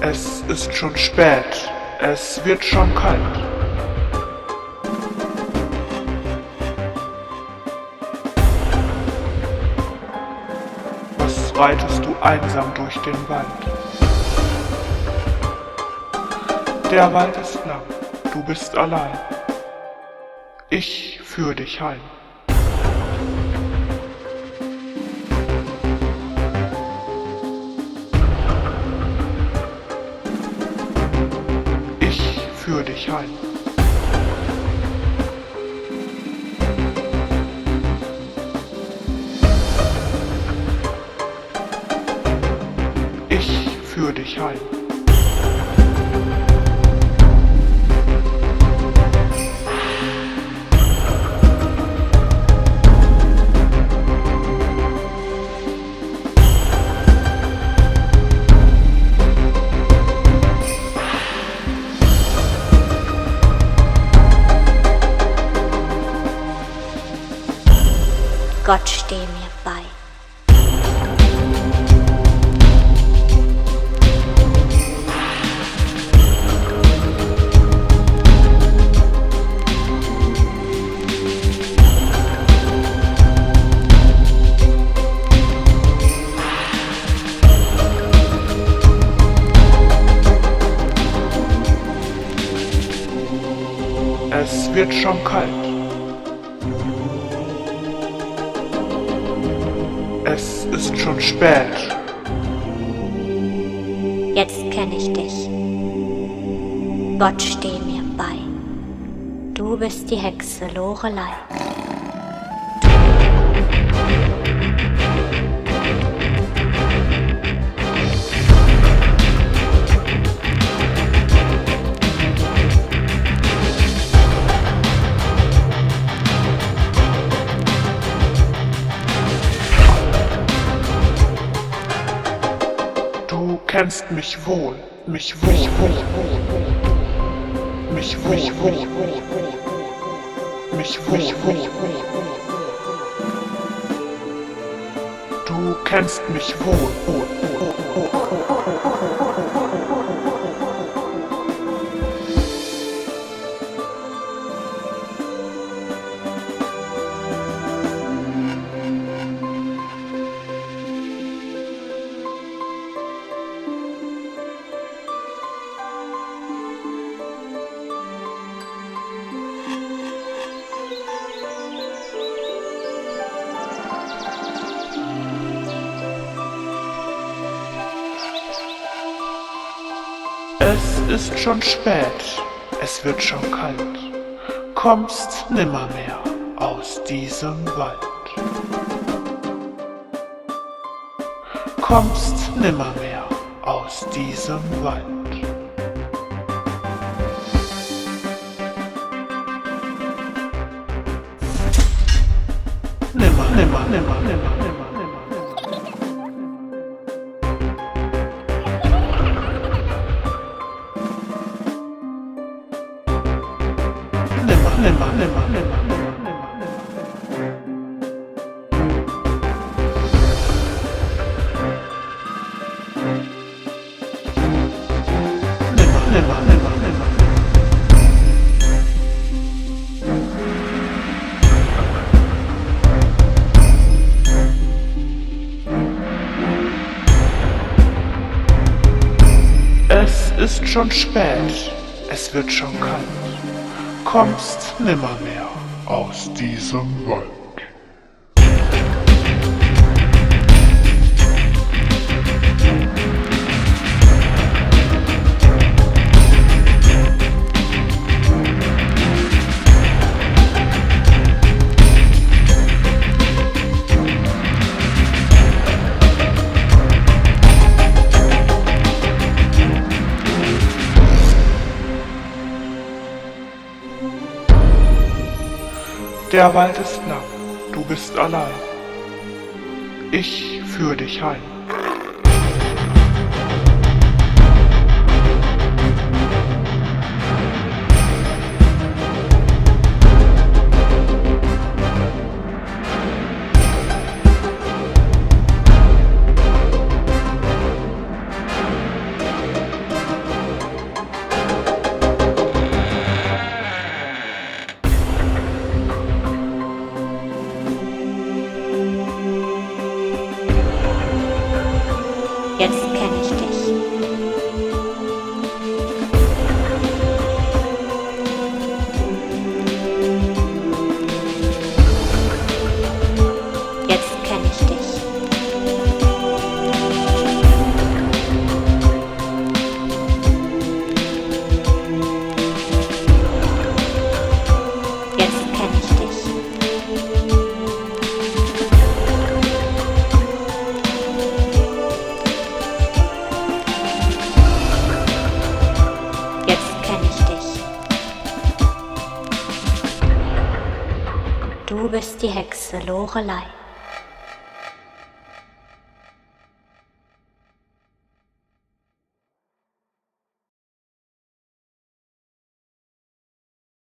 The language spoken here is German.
Es ist schon spät, es wird schon kalt. Was reitest du einsam durch den Wald? Der Wald ist lang, du bist allein. Ich führ dich heim. Führ dich heim. Ich führ dich heim. Gott steh mir bei. Es wird schon kalt. Es ist schon spät. Jetzt kenn ich dich. Gott steh mir bei. Du bist die Hexe Lorelei. Du kennst mich wohl, mich wohl, mich wohl, mich wohl. Du kennst mich wohl. Es ist schon spät, es wird schon kalt, kommst nimmermehr aus diesem Wald. Kommst nimmermehr aus diesem Wald. Nimmer, nimmer, nimmer, nimmer, nimmer, nimmer. Nimmer, nimmer, nimmer, nimmer, nimmer, nimmer, nimmer, nimmer. Es ist schon spät, es wird schon kalt, kommst nimmermehr aus diesem Wald. Der Wald ist lang, du bist allein. Ich führ dich heim. Jetzt kenn ich dich. Jetzt kenn ich dich. Jetzt kenn ich dich. Jetzt kenn ich dich. Du bist die Hexe Lorelei.